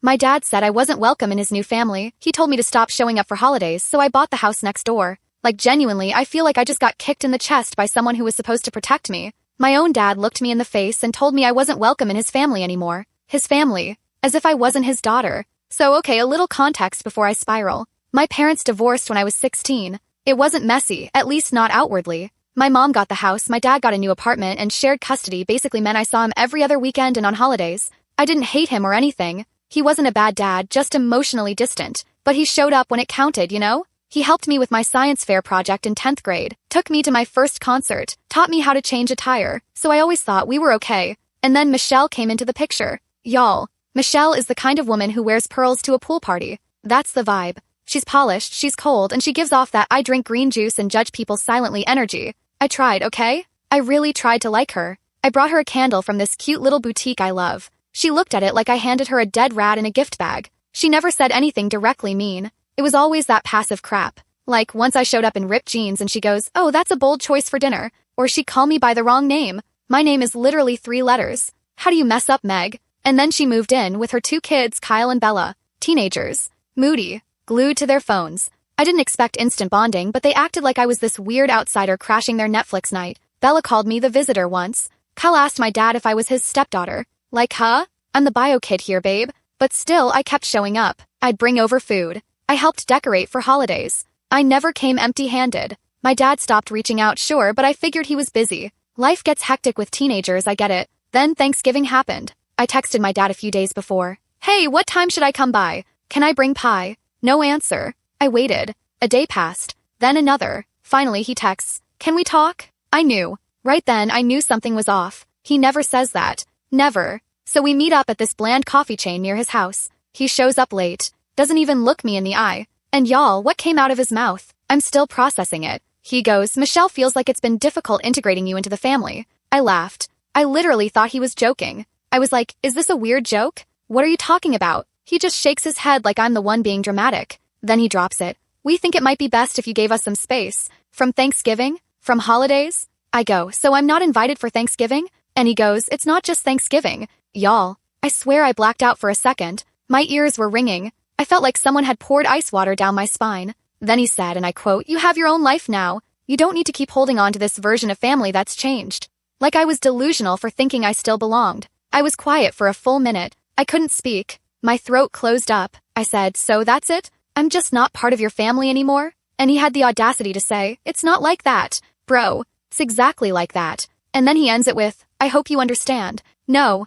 My dad said I wasn't welcome in his new family. He told me to stop showing up for holidays, so I bought the house next door. Like genuinely, I feel like I just got kicked in the chest by someone who was supposed to protect me. My own dad looked me in the face and told me I wasn't welcome in his family anymore. His family. As if I wasn't his daughter. So okay, a little context before I spiral. My parents divorced when I was 16. It wasn't messy, at least not outwardly. My mom got the house, my dad got a new apartment, and shared custody basically meant I saw him every other weekend and on holidays. I didn't hate him or anything. He wasn't a bad dad, just emotionally distant. But he showed up when it counted, you know? He helped me with my science fair project in 10th grade, took me to my first concert, taught me how to change a tire, so I always thought we were okay. And then Michelle came into the picture. Y'all, Michelle is the kind of woman who wears pearls to a pool party. That's the vibe. She's polished, she's cold, and she gives off that I drink green juice and judge people silently energy. I tried, okay? I really tried to like her. I brought her a candle from this cute little boutique I love. She looked at it like I handed her a dead rat in a gift bag. She never said anything directly mean. It was always that passive crap. Like, once I showed up in ripped jeans and she goes, "Oh, that's a bold choice for dinner." Or she'd call me by the wrong name. My name is literally 3 letters. How do you mess up, Meg? And then she moved in with her 2 kids, Kyle and Bella. Teenagers. Moody. Glued to their phones. I didn't expect instant bonding, but they acted like I was this weird outsider crashing their Netflix night. Bella called me the visitor once. Kyle asked my dad if I was his stepdaughter. Like, huh? I'm the bio kid here, babe. But still, I kept showing up. I'd bring over food. I helped decorate for holidays. I never came empty-handed. My dad stopped reaching out, sure, but I figured he was busy. Life gets hectic with teenagers, I get it. Then Thanksgiving happened. I texted my dad a few days before. "Hey, what time should I come by? Can I bring pie?" No answer. I waited. A day passed. Then another. Finally, he texts, "Can we talk?" I knew. Right then, I knew something was off. He never says that. Never. So we meet up at this bland coffee chain near his house. He shows up late. Doesn't even look me in the eye. And y'all, what came out of his mouth? I'm still processing it. He goes, "Michelle feels like it's been difficult integrating you into the family." I laughed. I literally thought he was joking. I was like, "Is this a weird joke? What are you talking about?" He just shakes his head like I'm the one being dramatic. Then he drops it. "We think it might be best if you gave us some space. From Thanksgiving? From holidays?" I go, "So I'm not invited for Thanksgiving?" And he goes, "It's not just Thanksgiving." Y'all, I swear I blacked out for a second. My ears were ringing. I felt like someone had poured ice water down my spine. Then he said, and I quote, "You have your own life now. You don't need to keep holding on to this version of family that's changed." Like I was delusional for thinking I still belonged. I was quiet for a full minute. I couldn't speak. My throat closed up. I said, "So that's it? I'm just not part of your family anymore?" And he had the audacity to say, "It's not like that. Bro, it's exactly like that." And then he ends it with, "I hope you understand." No,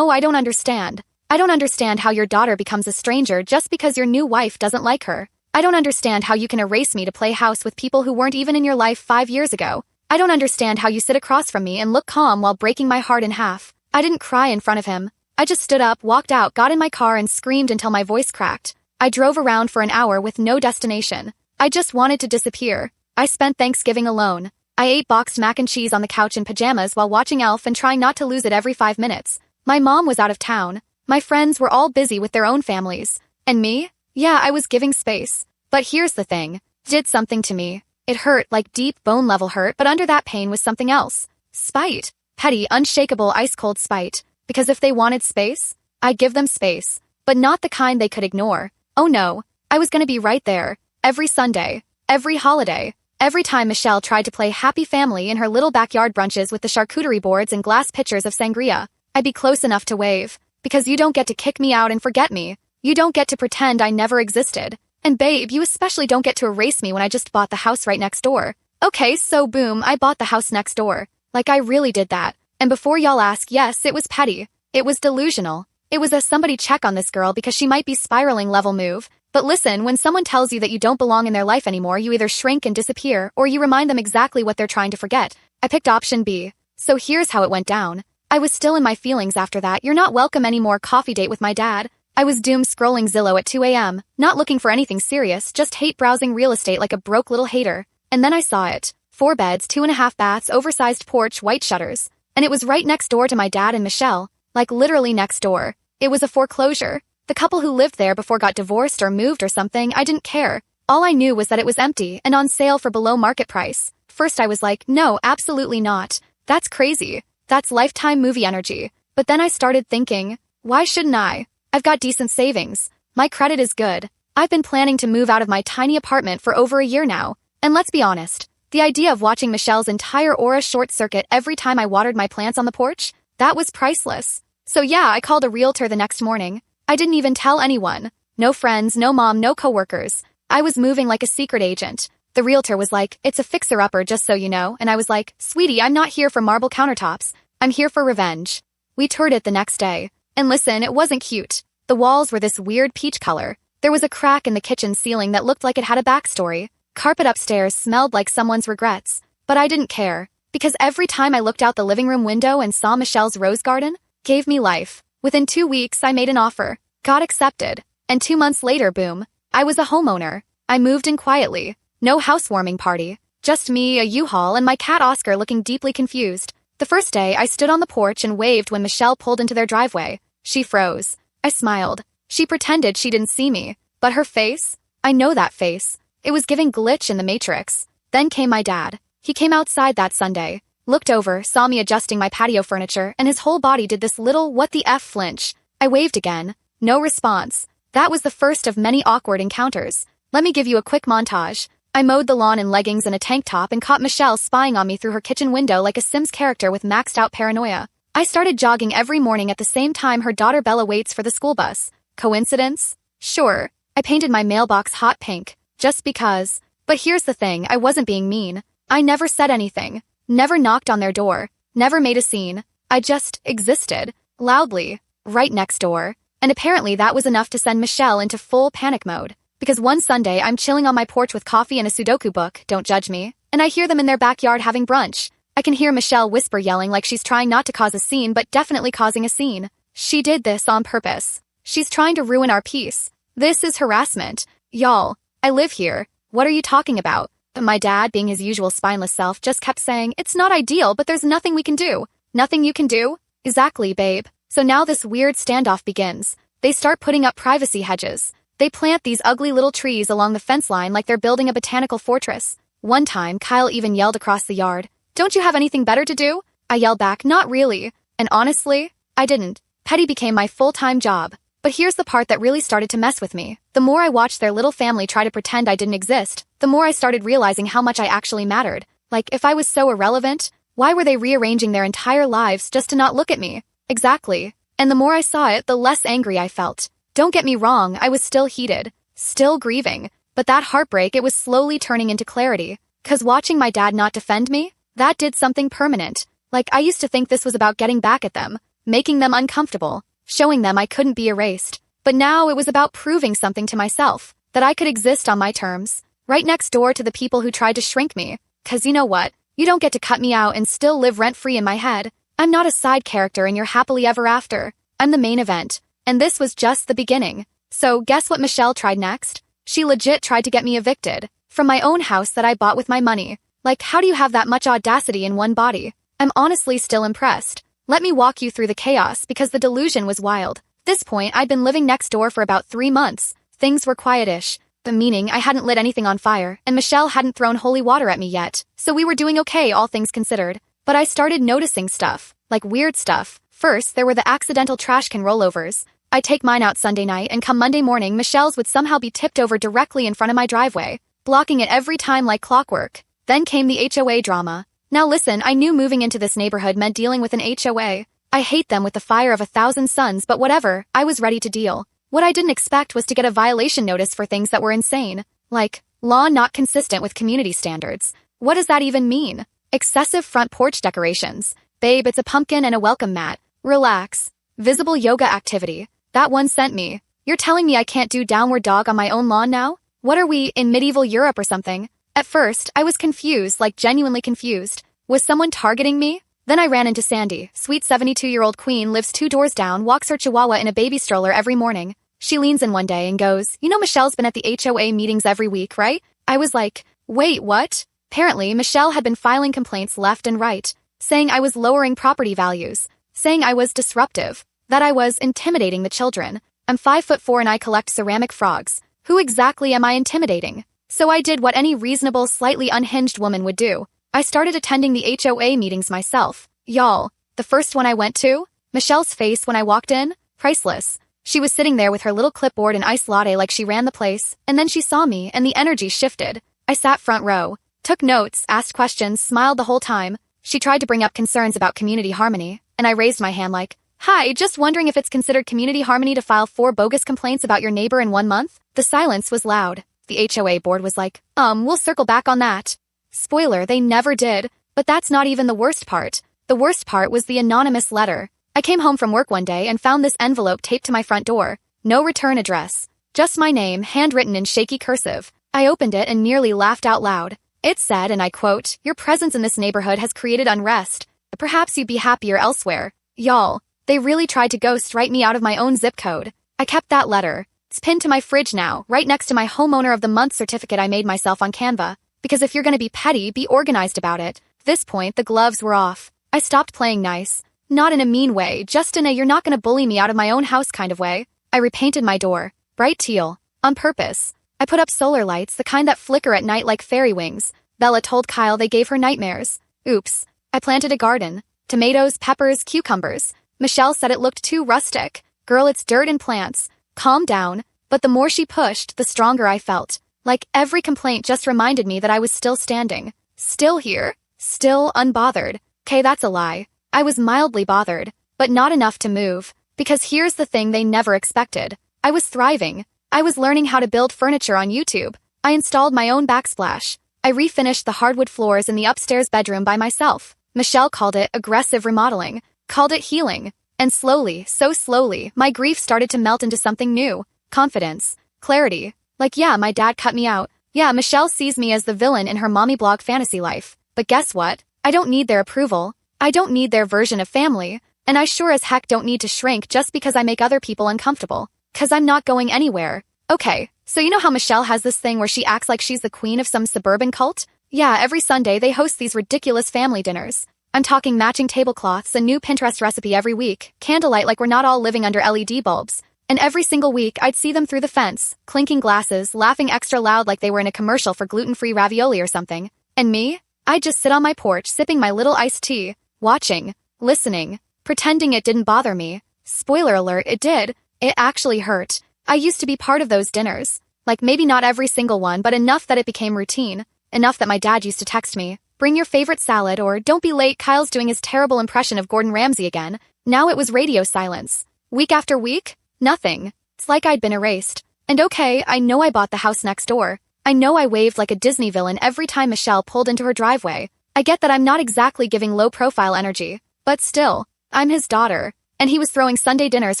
I don't understand. I don't understand how your daughter becomes a stranger just because your new wife doesn't like her. I don't understand how you can erase me to play house with people who weren't even in your life 5 years ago. I don't understand how you sit across from me and look calm while breaking my heart in half. I didn't cry in front of him. I just stood up, walked out, got in my car and screamed until my voice cracked. I drove around for an hour with no destination. I just wanted to disappear. I spent Thanksgiving alone. I ate boxed mac and cheese on the couch in pajamas while watching Elf and trying not to lose it every 5 minutes. My mom was out of town. My friends were all busy with their own families. And me? Yeah, I was giving space. But here's the thing. It did something to me. It hurt, like deep bone-level hurt, but under that pain was something else. Spite. Petty, unshakable, ice-cold spite. Because if they wanted space, I'd give them space. But not the kind they could ignore. Oh no. I was gonna be right there. Every Sunday. Every holiday. Every time Michelle tried to play happy family in her little backyard brunches with the charcuterie boards and glass pitchers of sangria, I'd be close enough to wave. Because you don't get to kick me out and forget me. You don't get to pretend I never existed. And babe, you especially don't get to erase me when I just bought the house right next door. Okay, so boom, I bought the house next door. Like I really did that. And before y'all ask, yes, it was petty. It was delusional. It was a somebody check on this girl because she might be spiraling level move. But listen, when someone tells you that you don't belong in their life anymore, you either shrink and disappear, or you remind them exactly what they're trying to forget. I picked option B. So here's how it went down. I was still in my feelings after that. "You're not welcome anymore" coffee date with my dad. I was doomed scrolling Zillow at 2 a.m., not looking for anything serious, just hate browsing real estate like a broke little hater. And then I saw it. 4 beds, 2.5 baths, oversized porch, white shutters. And it was right next door to my dad and Michelle. Like literally next door. It was a foreclosure. The couple who lived there before got divorced or moved or something, I didn't care. All I knew was that it was empty and on sale for below market price. First I was like, no, absolutely not. That's crazy. That's Lifetime movie energy. But then I started thinking, why shouldn't I? I've got decent savings. My credit is good. I've been planning to move out of my tiny apartment for over a year now. And let's be honest, the idea of watching Michelle's entire aura short-circuit every time I watered my plants on the porch, that was priceless. So yeah, I called a realtor the next morning. I didn't even tell anyone. No friends, no mom, no coworkers. I was moving like a secret agent. The realtor was like, "It's a fixer-upper, just so you know," and I was like, "Sweetie, I'm not here for marble countertops. I'm here for revenge." We toured it the next day. And listen, it wasn't cute. The walls were this weird peach color. There was a crack in the kitchen ceiling that looked like it had a backstory. Carpet upstairs smelled like someone's regrets. But I didn't care, because every time I looked out the living room window and saw Michelle's rose garden, gave me life. Within 2 weeks, I made an offer, got accepted, and 2 months later, boom, I was a homeowner. I moved in quietly. No housewarming party. Just me, a U-Haul, and my cat Oscar looking deeply confused. The first day, I stood on the porch and waved when Michelle pulled into their driveway. She froze. I smiled. She pretended she didn't see me. But her face? I know that face. It was giving glitch in the Matrix. Then came my dad. He came outside that Sunday, looked over, saw me adjusting my patio furniture, and his whole body did this little what the F flinch. I waved again. No response. That was the first of many awkward encounters. Let me give you a quick montage. I mowed the lawn in leggings and a tank top and caught Michelle spying on me through her kitchen window like a Sims character with maxed out paranoia. I started jogging every morning at the same time her daughter Bella waits for the school bus. Coincidence? Sure. I painted my mailbox hot pink, just because. But here's the thing, I wasn't being mean. I never said anything. Never knocked on their door. Never made a scene. I just existed. Loudly. Right next door. And apparently that was enough to send Michelle into full panic mode. Because one Sunday, I'm chilling on my porch with coffee and a Sudoku book, don't judge me, and I hear them in their backyard having brunch. I can hear Michelle whisper yelling like she's trying not to cause a scene but definitely causing a scene. She did this on purpose. She's trying to ruin our peace. This is harassment. Y'all, I live here. What are you talking about? My dad, being his usual spineless self, just kept saying, "It's not ideal, but there's nothing we can do." Nothing you can do? Exactly, babe. So now this weird standoff begins. They start putting up privacy hedges. They plant these ugly little trees along the fence line like they're building a botanical fortress. One time, Kyle even yelled across the yard, "Don't you have anything better to do?" I yelled back, "Not really." And honestly, I didn't. Petty became my full-time job. But here's the part that really started to mess with me. The more I watched their little family try to pretend I didn't exist, the more I started realizing how much I actually mattered. Like, if I was so irrelevant, why were they rearranging their entire lives just to not look at me? Exactly. And the more I saw it, the less angry I felt. Don't get me wrong, I was still heated, still grieving, but that heartbreak, it was slowly turning into clarity. 'Cause watching my dad not defend me, that did something permanent. Like, I used to think this was about getting back at them, making them uncomfortable, showing them I couldn't be erased. But now it was about proving something to myself, that I could exist on my terms, right next door to the people who tried to shrink me. 'Cause you know what? You don't get to cut me out and still live rent-free in my head. I'm not a side character in your happily ever after. I'm the main event. And this was just the beginning. So guess what Michelle tried next? She legit tried to get me evicted. From my own house that I bought with my money. Like, how do you have that much audacity in one body? I'm honestly still impressed. Let me walk you through the chaos because the delusion was wild. At this point, I'd been living next door for about 3 months. Things were quietish. Meaning I hadn't lit anything on fire, and Michelle hadn't thrown holy water at me yet. So we were doing okay, all things considered. But I started noticing stuff. Like weird stuff. First, there were the accidental trash can rollovers. I'd take mine out Sunday night, and come Monday morning, Michelle's would somehow be tipped over directly in front of my driveway, blocking it every time like clockwork. Then came the HOA drama. Now listen, I knew moving into this neighborhood meant dealing with an HOA. I hate them with the fire of 1,000 suns, but whatever, I was ready to deal. What I didn't expect was to get a violation notice for things that were insane. Like, law not consistent with community standards. What does that even mean? Excessive front porch decorations. Babe, it's a pumpkin and a welcome mat. Relax. Visible yoga activity. That one sent me. You're telling me I can't do downward dog on my own lawn now? What are we, in medieval Europe or something? At first, I was confused, like genuinely confused. Was someone targeting me? Then I ran into Sandy. Sweet 72-year-old queen lives 2 doors down, walks her chihuahua in a baby stroller every morning. She leans in one day and goes, "You know Michelle's been at the HOA meetings every week, right?" I was like, "Wait, what?" Apparently, Michelle had been filing complaints left and right, saying I was lowering property values, saying I was disruptive, that I was intimidating the children. I'm 5'4" and I collect ceramic frogs. Who exactly am I intimidating? So I did what any reasonable, slightly unhinged woman would do. I started attending the HOA meetings myself. Y'all, the first one I went to, Michelle's face when I walked in, priceless. She was sitting there with her little clipboard and iced latte like she ran the place, and then she saw me, and the energy shifted. I sat front row, took notes, asked questions, smiled the whole time. She tried to bring up concerns about community harmony, and I raised my hand like, "Hi, just wondering if it's considered community harmony to file 4 bogus complaints about your neighbor in 1 month?" The silence was loud. The HOA board was like, we'll circle back on that." Spoiler, they never did, but that's not even the worst part. The worst part was the anonymous letter. I came home from work one day and found this envelope taped to my front door. No return address. Just my name, handwritten in shaky cursive. I opened it and nearly laughed out loud. It said, and I quote, "Your presence in this neighborhood has created unrest. Perhaps you'd be happier elsewhere." Y'all, they really tried to write me out of my own zip code. I kept that letter. It's pinned to my fridge now, right next to my homeowner of the month certificate I made myself on Canva. Because if you're gonna be petty, be organized about it. At this point, the gloves were off. I stopped playing nice. Not in a mean way, just in a "you're not gonna bully me out of my own house" kind of way. I repainted my door. Bright teal. On purpose. I put up solar lights, the kind that flicker at night like fairy wings. Bella told Kyle they gave her nightmares. Oops. I planted a garden. Tomatoes, peppers, cucumbers. Michelle said it looked too rustic. Girl, it's dirt and plants. Calm down. But the more she pushed, the stronger I felt. Like every complaint just reminded me that I was still standing. Still here. Still unbothered. Okay, that's a lie. I was mildly bothered, but not enough to move. Because here's the thing they never expected. I was thriving. I was learning how to build furniture on YouTube. I installed my own backsplash. I refinished the hardwood floors in the upstairs bedroom by myself. Michelle called it aggressive remodeling, called it healing. And slowly, so slowly, my grief started to melt into something new. Confidence. Clarity. Like, yeah, my dad cut me out. Yeah, Michelle sees me as the villain in her mommy blog fantasy life. But guess what? I don't need their approval. I don't need their version of family. And I sure as heck don't need to shrink just because I make other people uncomfortable. 'Cause I'm not going anywhere. Okay, so you know how Michelle has this thing where she acts like she's the queen of some suburban cult? Yeah, every Sunday they host these ridiculous family dinners. I'm talking matching tablecloths, a new Pinterest recipe every week, candlelight like we're not all living under LED bulbs. And every single week I'd see them through the fence, clinking glasses, laughing extra loud like they were in a commercial for gluten-free ravioli or something. And me? I'd just sit on my porch sipping my little iced tea, watching, listening, pretending it didn't bother me. Spoiler alert, it did. It actually hurt. I used to be part of those dinners. Like maybe not every single one, but enough that it became routine. Enough that my dad used to text me, "Bring your favorite salad," or "Don't be late, Kyle's doing his terrible impression of Gordon Ramsay again." Now it was radio silence. Week after week, nothing. It's like I'd been erased. And okay, I know I bought the house next door. I know I waved like a Disney villain every time Michelle pulled into her driveway. I get that I'm not exactly giving low-profile energy. But still, I'm his daughter. And he was throwing Sunday dinners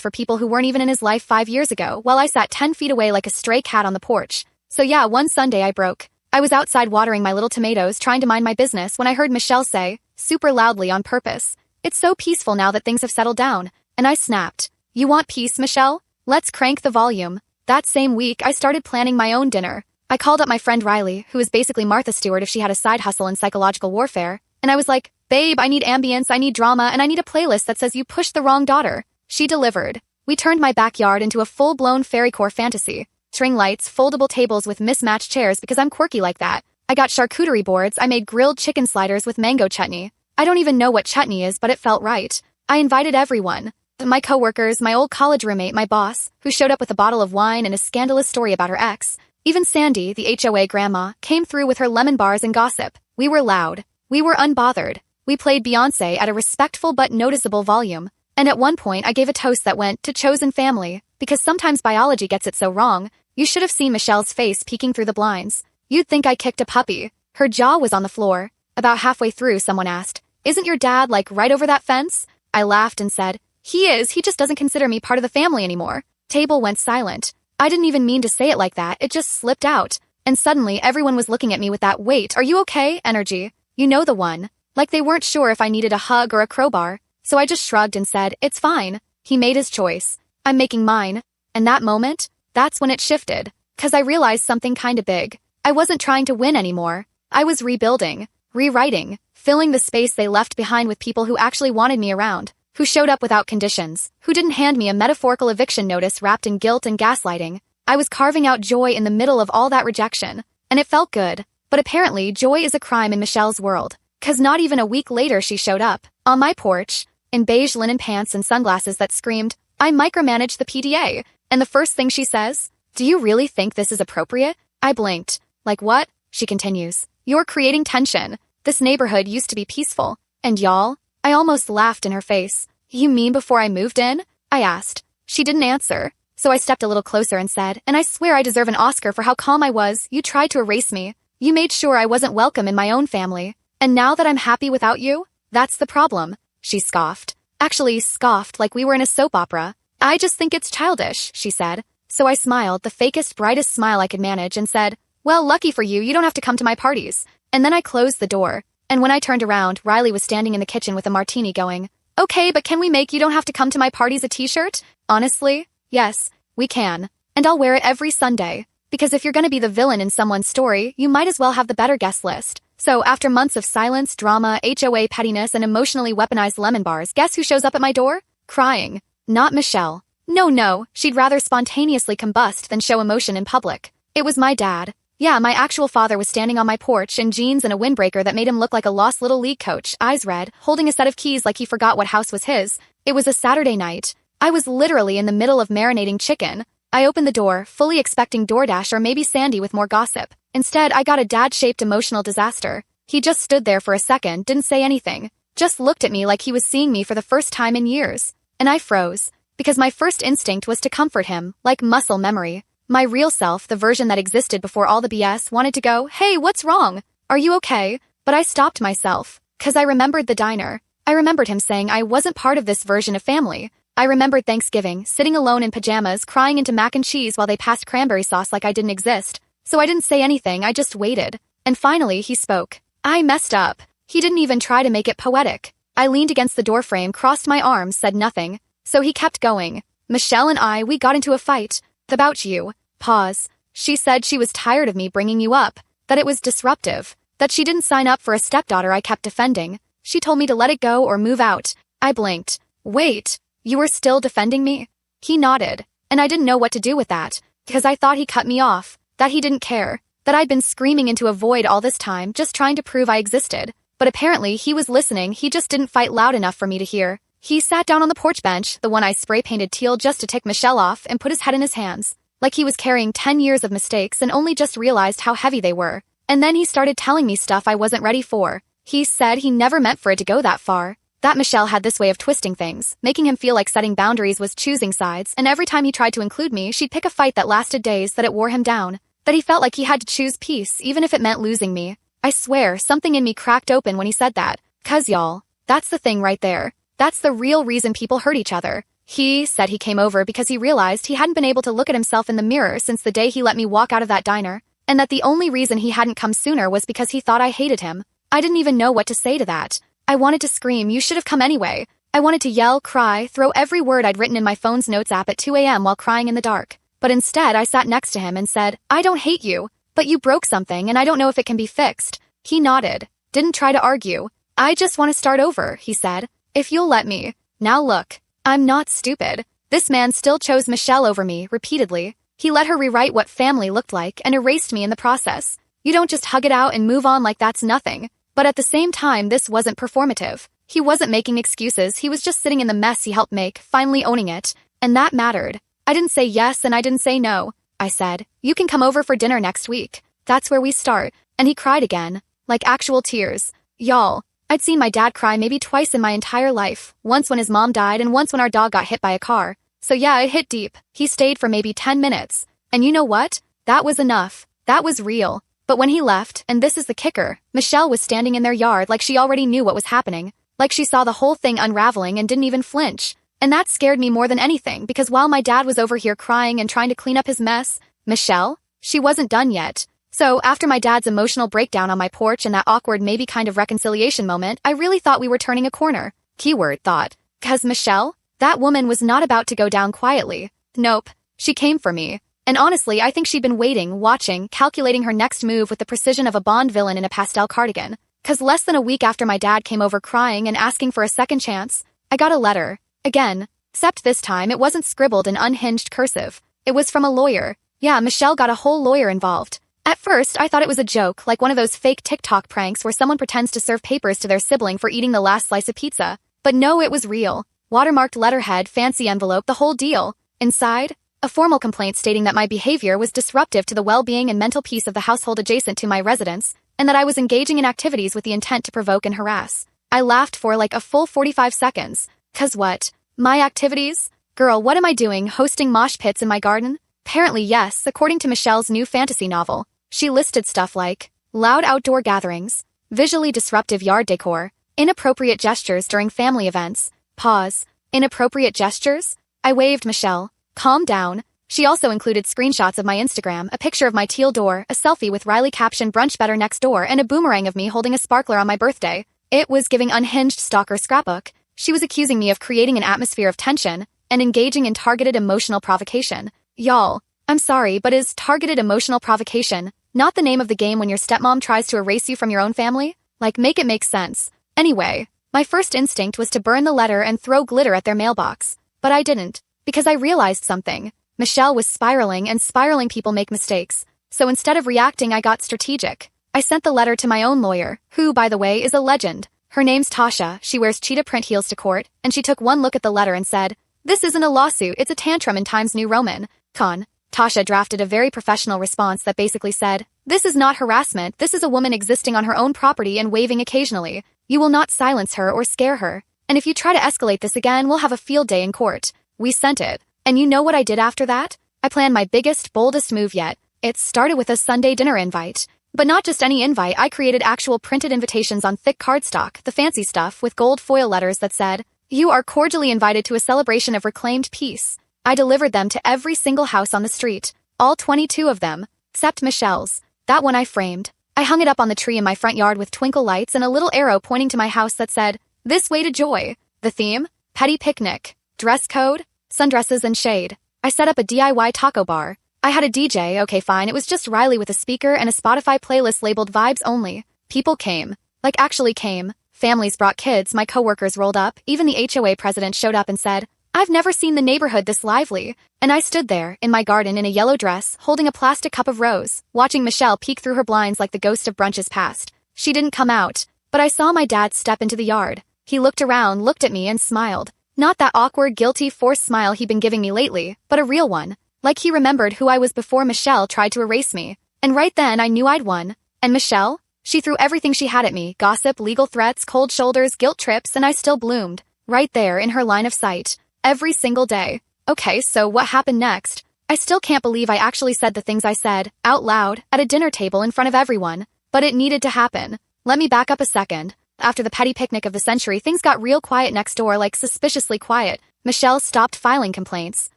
for people who weren't even in his life 5 years ago while I sat 10 feet away like a stray cat on the porch. So yeah, one Sunday I broke. I was outside watering my little tomatoes trying to mind my business when I heard Michelle say, super loudly on purpose, "It's so peaceful now that things have settled down." And I snapped. "You want peace, Michelle? Let's crank the volume." That same week, I started planning my own dinner. I called up my friend Riley, who is basically Martha Stewart if she had a side hustle in psychological warfare, and I was like, "Babe, I need ambience, I need drama, and I need a playlist that says you pushed the wrong daughter." She delivered. We turned my backyard into a full-blown fairycore fantasy. String lights, foldable tables with mismatched chairs because I'm quirky like that. I got charcuterie boards, I made grilled chicken sliders with mango chutney. I don't even know what chutney is, but it felt right. I invited everyone. My coworkers, my old college roommate, my boss, who showed up with a bottle of wine and a scandalous story about her ex. Even Sandy, the HOA grandma, came through with her lemon bars and gossip. We were loud. We were unbothered. We played Beyoncé at a respectful but noticeable volume. And at one point I gave a toast that went to chosen family, because sometimes biology gets it so wrong. You should have seen Michelle's face peeking through the blinds. You'd think I kicked a puppy. Her jaw was on the floor. About halfway through, someone asked, "Isn't your dad, like, right over that fence?" I laughed and said, "He is, he just doesn't consider me part of the family anymore." Table went silent. I didn't even mean to say it like that, it just slipped out. And suddenly everyone was looking at me with that "wait, are you okay?" energy. You know the one. Like they weren't sure if I needed a hug or a crowbar. So I just shrugged and said, "It's fine." He made his choice. I'm making mine. And that moment, that's when it shifted. 'Cause I realized something kinda big. I wasn't trying to win anymore. I was rebuilding, rewriting, filling the space they left behind with people who actually wanted me around, who showed up without conditions, who didn't hand me a metaphorical eviction notice wrapped in guilt and gaslighting. I was carving out joy in the middle of all that rejection. And it felt good. But apparently, joy is a crime in Michelle's world. 'Cause not even a week later she showed up, on my porch, in beige linen pants and sunglasses that screamed, I micromanage the PDA, and the first thing she says, "Do you really think this is appropriate?" I blinked. Like what? She continues. "You're creating tension. This neighborhood used to be peaceful. And y'all?" I almost laughed in her face. "You mean before I moved in?" I asked. She didn't answer, so I stepped a little closer and said, "And I swear I deserve an Oscar for how calm I was. You tried to erase me. You made sure I wasn't welcome in my own family. And now that I'm happy without you, that's the problem." She scoffed. Actually, scoffed like we were in a soap opera. "I just think it's childish," she said. So I smiled, the fakest, brightest smile I could manage, and said, "Well, lucky for you, you don't have to come to my parties." And then I closed the door. And when I turned around, Riley was standing in the kitchen with a martini going, "Okay, but can we make "You don't have to come to my parties" a t-shirt? Honestly, yes, we can. And I'll wear it every Sunday. Because if you're gonna be the villain in someone's story, you might as well have the better guest list. So after months of silence, drama, HOA pettiness, and emotionally weaponized lemon bars, guess who shows up at my door? Crying. Not Michelle. No, she'd rather spontaneously combust than show emotion in public. It was my dad. Yeah, my actual father was standing on my porch in jeans and a windbreaker that made him look like a lost little league coach, eyes red, holding a set of keys like he forgot what house was his. It was a Saturday night. I was literally in the middle of marinating chicken. I opened the door, fully expecting DoorDash or maybe Sandy with more gossip. Instead, I got a dad-shaped emotional disaster. He just stood there for a second, didn't say anything, just looked at me like he was seeing me for the first time in years. And I froze, because my first instinct was to comfort him, like muscle memory. My real self, the version that existed before all the BS, wanted to go, "Hey, what's wrong? Are you okay?" But I stopped myself, 'cause I remembered the diner. I remembered him saying I wasn't part of this version of family. I remembered Thanksgiving, sitting alone in pajamas, crying into mac and cheese while they passed cranberry sauce like I didn't exist. So I didn't say anything, I just waited. And finally, he spoke. I messed up. He didn't even try to make it poetic. I leaned against the doorframe, crossed my arms, said nothing. So he kept going. "Michelle and we got into a fight. About you." Pause. "She said she was tired of me bringing you up, that it was disruptive, that she didn't sign up for a stepdaughter I kept defending. She told me to let it go or move out." I blinked. "Wait, you were still defending me?" He nodded, and I didn't know what to do with that, because I thought he cut me off, that he didn't care, that I'd been screaming into a void all this time, just trying to prove I existed. But apparently he was listening, he just didn't fight loud enough for me to hear. He sat down on the porch bench, the one I spray-painted teal just to tick Michelle off, and put his head in his hands, like he was carrying 10 years of mistakes and only just realized how heavy they were. And then he started telling me stuff I wasn't ready for. He said he never meant for it to go that far. That Michelle had this way of twisting things, making him feel like setting boundaries was choosing sides, and every time he tried to include me, she'd pick a fight that lasted days, that it wore him down, that he felt like he had to choose peace, even if it meant losing me. I swear, something in me cracked open when he said that. 'Cause y'all, that's the thing right there. That's the real reason people hurt each other. He said he came over because he realized he hadn't been able to look at himself in the mirror since the day he let me walk out of that diner, and that the only reason he hadn't come sooner was because he thought I hated him. I didn't even know what to say to that. I wanted to scream, "You should have come anyway." I wanted to yell, cry, throw every word I'd written in my phone's notes app at 2 a.m. while crying in the dark. But instead, I sat next to him and said, "I don't hate you, but you broke something and I don't know if it can be fixed." He nodded, didn't try to argue. "I just want to start over," he said. "If you'll let me." Now look, I'm not stupid. This man still chose Michelle over me, repeatedly. He let her rewrite what family looked like and erased me in the process. You don't just hug it out and move on like that's nothing. But at the same time, this wasn't performative. He wasn't making excuses, he was just sitting in the mess he helped make, finally owning it. And that mattered. I didn't say yes and I didn't say no. I said, "You can come over for dinner next week. That's where we start." And he cried again. Like actual tears. Y'all, I'd seen my dad cry maybe twice in my entire life, once when his mom died and once when our dog got hit by a car. So yeah, it hit deep. He stayed for maybe 10 minutes. And you know what? That was enough. That was real. But when he left, and this is the kicker, Michelle was standing in their yard like she already knew what was happening, like she saw the whole thing unraveling and didn't even flinch. And that scared me more than anything, because while my dad was over here crying and trying to clean up his mess, Michelle? She wasn't done yet. So after my dad's emotional breakdown on my porch and that awkward maybe kind of reconciliation moment, I really thought we were turning a corner. Keyword thought. 'Cause Michelle? That woman was not about to go down quietly. Nope. She came for me. And honestly, I think she'd been waiting, watching, calculating her next move with the precision of a Bond villain in a pastel cardigan. 'Cause less than a week after my dad came over crying and asking for a second chance, I got a letter. Again. Except this time, it wasn't scribbled in unhinged cursive. It was from a lawyer. Yeah, Michelle got a whole lawyer involved. At first, I thought it was a joke, like one of those fake TikTok pranks where someone pretends to serve papers to their sibling for eating the last slice of pizza. But no, it was real. Watermarked letterhead, fancy envelope, the whole deal. Inside, a formal complaint stating that my behavior was disruptive to the well-being and mental peace of the household adjacent to my residence, and that I was engaging in activities with the intent to provoke and harass. I laughed for like a full 45 seconds. 'Cause what? My activities? Girl, what am I doing, hosting mosh pits in my garden? Apparently yes, according to Michelle's new fantasy novel. She listed stuff like loud outdoor gatherings, visually disruptive yard decor, inappropriate gestures during family events. Pause. Inappropriate gestures? I waved Michelle. Calm down. She also included screenshots of my Instagram, a picture of my teal door, a selfie with Riley caption brunch better next door, and a boomerang of me holding a sparkler on my birthday. It was giving unhinged stalker scrapbook. She was accusing me of creating an atmosphere of tension and engaging in targeted emotional provocation. Y'all, I'm sorry, but is targeted emotional provocation not the name of the game when your stepmom tries to erase you from your own family? Like, make it make sense. Anyway, my first instinct was to burn the letter and throw glitter at their mailbox. But I didn't, because I realized something. Michelle was spiraling, and spiraling people make mistakes. So instead of reacting, I got strategic. I sent the letter to my own lawyer, who, by the way, is a legend. Her name's Tasha, she wears cheetah print heels to court, and she took one look at the letter and said, "This isn't a lawsuit, it's a tantrum in Times New Roman." Tasha drafted a very professional response that basically said, "This is not harassment, this is a woman existing on her own property and waving occasionally. You will not silence her or scare her. And if you try to escalate this again, we'll have a field day in court." We sent it. And you know what I did after that? I planned my biggest, boldest move yet. It started with a Sunday dinner invite. But not just any invite, I created actual printed invitations on thick cardstock, the fancy stuff, with gold foil letters that said, "You are cordially invited to a celebration of reclaimed peace." I delivered them to every single house on the street, all 22 of them, except Michelle's. That one I framed. I hung it up on the tree in my front yard with twinkle lights and a little arrow pointing to my house that said, "This way to joy." The theme? Petty picnic. Dress code? Sundresses and shade. I set up a DIY taco bar. I had a DJ, okay fine, it was just Riley with a speaker and a Spotify playlist labeled Vibes Only. People came. Like actually came. Families brought kids, my coworkers rolled up, even the HOA president showed up and said, "I've never seen the neighborhood this lively." And I stood there, in my garden in a yellow dress, holding a plastic cup of rose, watching Michelle peek through her blinds like the ghost of brunches past. She didn't come out, but I saw my dad step into the yard. He looked around, looked at me, and smiled. Not that awkward, guilty, forced smile he'd been giving me lately, but a real one. Like he remembered who I was before Michelle tried to erase me. And right then I knew I'd won. And Michelle? She threw everything she had at me, gossip, legal threats, cold shoulders, guilt trips, and I still bloomed. Right there in her line of sight. Every single day. Okay, so what happened next? I still can't believe I actually said the things I said, out loud, at a dinner table in front of everyone. But it needed to happen. Let me back up a second. After the petty picnic of the century, things got real quiet next door, like suspiciously quiet. Michelle stopped filing complaints.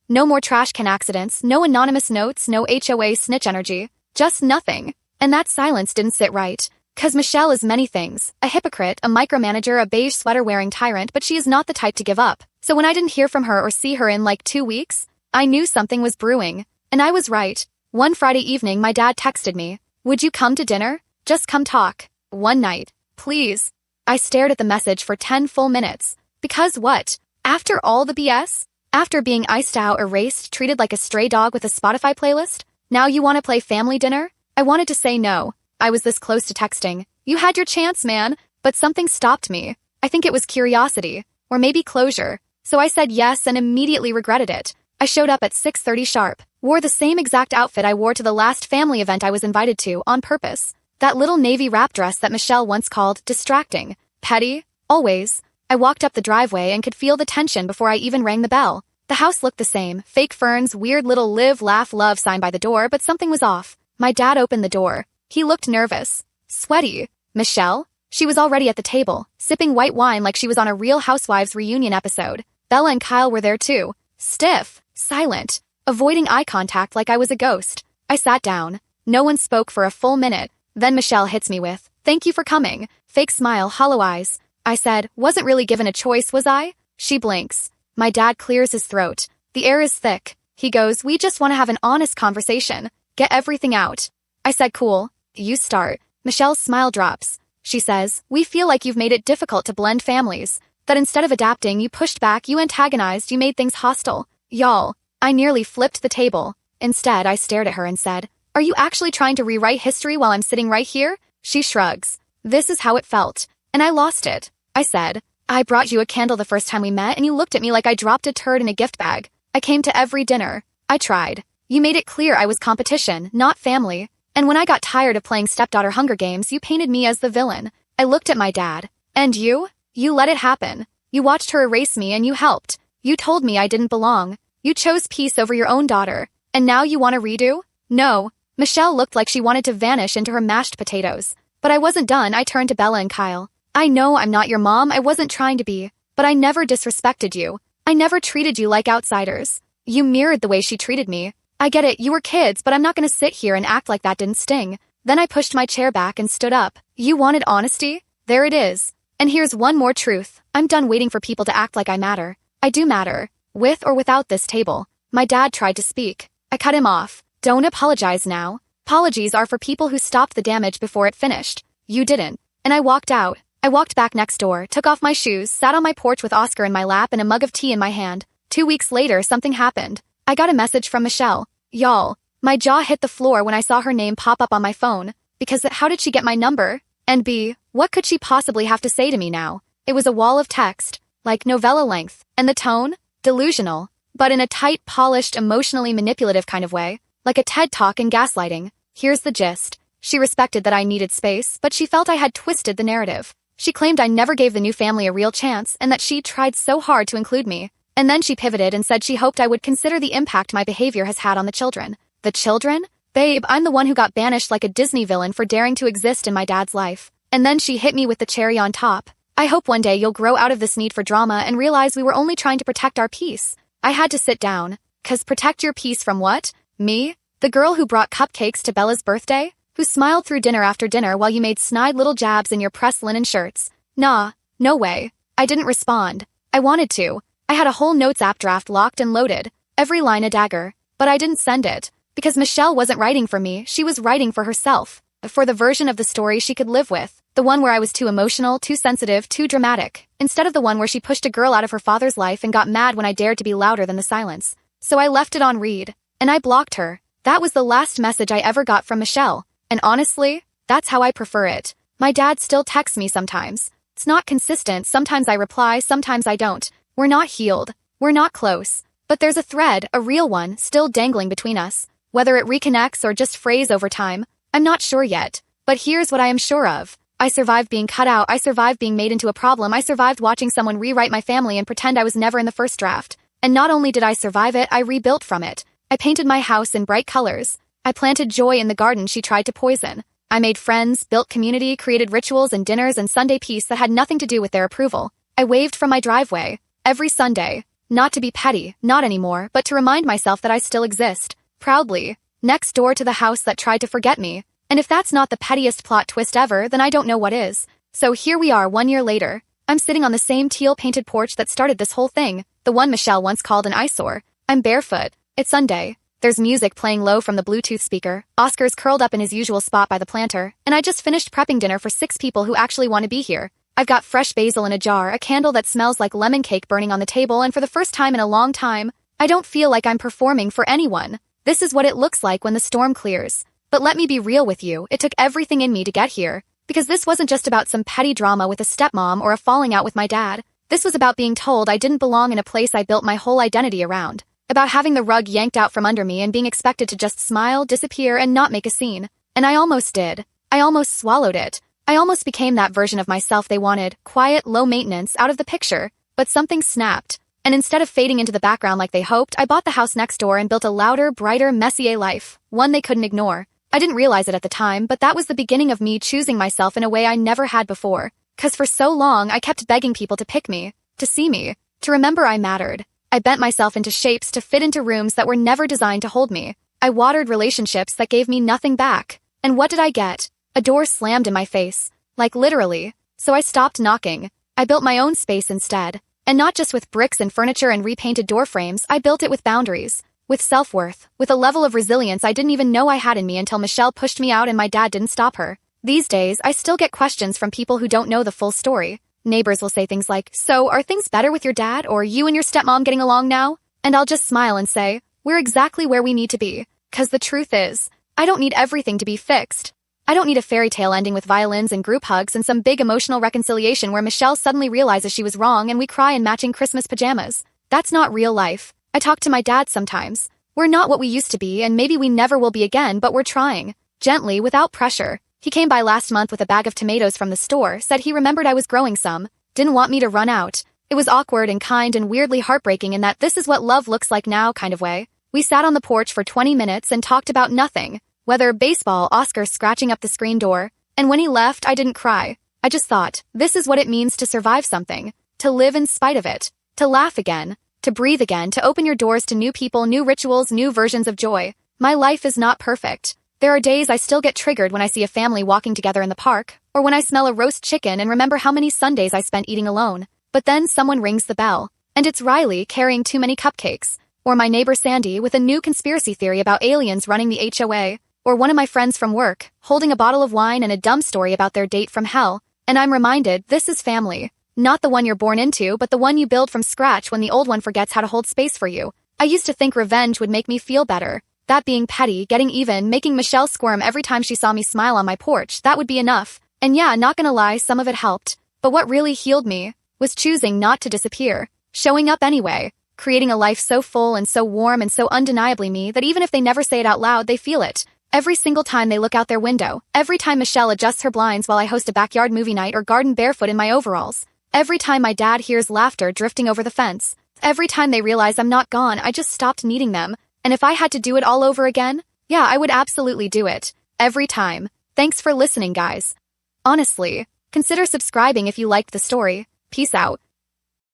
No more trash can accidents, no anonymous notes, no HOA snitch energy. Just nothing. And that silence didn't sit right. 'Cause Michelle is many things. A hypocrite, a micromanager, a beige sweater-wearing tyrant, but she is not the type to give up. So when I didn't hear from her or see her in like 2 weeks, I knew something was brewing. And I was right. One Friday evening, my dad texted me, "Would you come to dinner? Just come talk. One night. Please." I stared at the message for 10 full minutes. Because what? After all the BS? After being iced out, erased, treated like a stray dog with a Spotify playlist? Now you want to play family dinner? I wanted to say no. I was this close to texting. You had your chance, man. But something stopped me. I think it was curiosity. Or maybe closure. So I said yes and immediately regretted it. I showed up at 6:30 sharp. Wore the same exact outfit I wore to the last family event I was invited to, on purpose. That little navy wrap dress that Michelle once called distracting. Petty? Always. I walked up the driveway and could feel the tension before I even rang the bell. The house looked the same. Fake ferns, weird little live, laugh, love sign by the door, but something was off. My dad opened the door. He looked nervous. Sweaty. Michelle? She was already at the table, sipping white wine like she was on a Real Housewives reunion episode. Bella and Kyle were there too. Stiff. Silent. Avoiding eye contact like I was a ghost. I sat down. No one spoke for a full minute. Then Michelle hits me with, "Thank you for coming." Fake smile, hollow eyes. I said, "Wasn't really given a choice, was I?" She blinks. My dad clears his throat. The air is thick. He goes, "We just want to have an honest conversation. Get everything out." I said, "Cool. You start." Michelle's smile drops. She says, "We feel like you've made it difficult to blend families. That instead of adapting, you pushed back, you antagonized, you made things hostile. Y'all." I nearly flipped the table. Instead, I stared at her and said, "Are you actually trying to rewrite history while I'm sitting right here?" She shrugs. This is how it felt. And I lost it. I said, I brought you a candle the first time we met and you looked at me like I dropped a turd in a gift bag. I came to every dinner. I tried. You made it clear I was competition, not family. And when I got tired of playing stepdaughter Hunger Games, you painted me as the villain. I looked at my dad. And you? You let it happen. You watched her erase me and you helped. You told me I didn't belong. You chose peace over your own daughter. And now you want to redo? No. Michelle looked like she wanted to vanish into her mashed potatoes. But I wasn't done. I turned to Bella and Kyle. I know I'm not your mom. I wasn't trying to be. But I never disrespected you. I never treated you like outsiders. You mirrored the way she treated me. I get it, you were kids, but I'm not gonna sit here and act like that didn't sting. Then I pushed my chair back and stood up. You wanted honesty? There it is. And here's one more truth. I'm done waiting for people to act like I matter. I do matter. With or without this table. My dad tried to speak. I cut him off. Don't apologize now. Apologies are for people who stopped the damage before it finished. You didn't. And I walked out. I walked back next door, took off my shoes, sat on my porch with Oscar in my lap and a mug of tea in my hand. 2 weeks later, something happened. I got a message from Michelle. Y'all. My jaw hit the floor when I saw her name pop up on my phone. Because how did she get my number? And B, what could she possibly have to say to me now? It was a wall of text, like novella length, and the tone? Delusional. But in a tight, polished, emotionally manipulative kind of way, like a TED Talk in gaslighting. Here's the gist. She respected that I needed space, but she felt I had twisted the narrative. She claimed I never gave the new family a real chance and that she tried so hard to include me. And then she pivoted and said she hoped I would consider the impact my behavior has had on the children. The children? Babe, I'm the one who got banished like a Disney villain for daring to exist in my dad's life. And then she hit me with the cherry on top. I hope one day you'll grow out of this need for drama and realize we were only trying to protect our peace. I had to sit down. 'Cause protect your peace from what? Me? The girl who brought cupcakes to Bella's birthday? Who smiled through dinner after dinner while you made snide little jabs in your pressed linen shirts? Nah, no way. I didn't respond. I wanted to. I had a whole notes app draft locked and loaded, every line a dagger, but I didn't send it. Because Michelle wasn't writing for me, she was writing for herself. For the version of the story she could live with. The one where I was too emotional, too sensitive, too dramatic. Instead of the one where she pushed a girl out of her father's life and got mad when I dared to be louder than the silence. So I left it on read. And I blocked her. That was the last message I ever got from Michelle. And honestly, that's how I prefer it. My dad still texts me sometimes. It's not consistent, sometimes I reply, sometimes I don't. We're not healed. We're not close. But there's a thread, a real one, still dangling between us. Whether it reconnects or just frays over time, I'm not sure yet. But here's what I am sure of. I survived being cut out, I survived being made into a problem, I survived watching someone rewrite my family and pretend I was never in the first draft. And not only did I survive it, I rebuilt from it. I painted my house in bright colors. I planted joy in the garden she tried to poison. I made friends, built community, created rituals and dinners and Sunday peace that had nothing to do with their approval. I waved from my driveway. Every Sunday. Not to be petty, not anymore, but to remind myself that I still exist. Proudly. Next door to the house that tried to forget me. And if that's not the pettiest plot twist ever, then I don't know what is. So here we are 1 year later. I'm sitting on the same teal-painted porch that started this whole thing, the one Michelle once called an eyesore. I'm barefoot. It's Sunday. There's music playing low from the Bluetooth speaker. Oscar's curled up in his usual spot by the planter, and I just finished prepping dinner for 6 people who actually want to be here. I've got fresh basil in a jar, a candle that smells like lemon cake burning on the table, and for the first time in a long time, I don't feel like I'm performing for anyone. This is what it looks like when the storm clears. But let me be real with you, it took everything in me to get here. Because this wasn't just about some petty drama with a stepmom or a falling out with my dad. This was about being told I didn't belong in a place I built my whole identity around. About having the rug yanked out from under me and being expected to just smile, disappear, and not make a scene. And I almost did. I almost swallowed it. I almost became that version of myself they wanted, quiet, low maintenance, out of the picture. But something snapped. And instead of fading into the background like they hoped, I bought the house next door and built a louder, brighter, messier life. One they couldn't ignore. I didn't realize it at the time, but that was the beginning of me choosing myself in a way I never had before. 'Cause for so long, I kept begging people to pick me, to see me, to remember I mattered. I bent myself into shapes to fit into rooms that were never designed to hold me. I watered relationships that gave me nothing back. And what did I get? A door slammed in my face. Like literally. So I stopped knocking. I built my own space instead. And not just with bricks and furniture and repainted door frames, I built it with boundaries. With self-worth. With a level of resilience I didn't even know I had in me until Michelle pushed me out and my dad didn't stop her. These days, I still get questions from people who don't know the full story. Neighbors will say things like, "So, are things better with your dad, or you and your stepmom getting along now?" And I'll just smile and say, "We're exactly where we need to be." 'Cause the truth is, I don't need everything to be fixed. I don't need a fairy tale ending with violins and group hugs and some big emotional reconciliation where Michelle suddenly realizes she was wrong and we cry in matching Christmas pajamas. That's not real life. I talk to my dad sometimes. We're not what we used to be, and maybe we never will be again, but we're trying. Gently, without pressure. He came by last month with a bag of tomatoes from the store, said he remembered I was growing some, didn't want me to run out. It was awkward and kind and weirdly heartbreaking in that this is what love looks like now kind of way. We sat on the porch for 20 minutes and talked about nothing. Weather, baseball, Oscar scratching up the screen door. And when he left, I didn't cry. I just thought, this is what it means to survive something. To live in spite of it. To laugh again. To breathe again. To open your doors to new people, new rituals, new versions of joy. My life is not perfect. There are days I still get triggered when I see a family walking together in the park, or when I smell a roast chicken and remember how many Sundays I spent eating alone. But then someone rings the bell. And it's Riley carrying too many cupcakes. Or my neighbor Sandy with a new conspiracy theory about aliens running the HOA. Or one of my friends from work, holding a bottle of wine and a dumb story about their date from hell. And I'm reminded, this is family. Not the one you're born into, but the one you build from scratch when the old one forgets how to hold space for you. I used to think revenge would make me feel better. That being petty, getting even, making Michelle squirm every time she saw me smile on my porch, that would be enough. And yeah, not gonna lie, some of it helped. But what really healed me was choosing not to disappear. Showing up anyway. Creating a life so full and so warm and so undeniably me that even if they never say it out loud, they feel it. Every single time they look out their window. Every time Michelle adjusts her blinds while I host a backyard movie night or garden barefoot in my overalls. Every time my dad hears laughter drifting over the fence. Every time they realize I'm not gone, I just stopped needing them. And if I had to do it all over again, yeah, I would absolutely do it. Every time. Thanks for listening, guys. Honestly, consider subscribing if you liked the story. Peace out.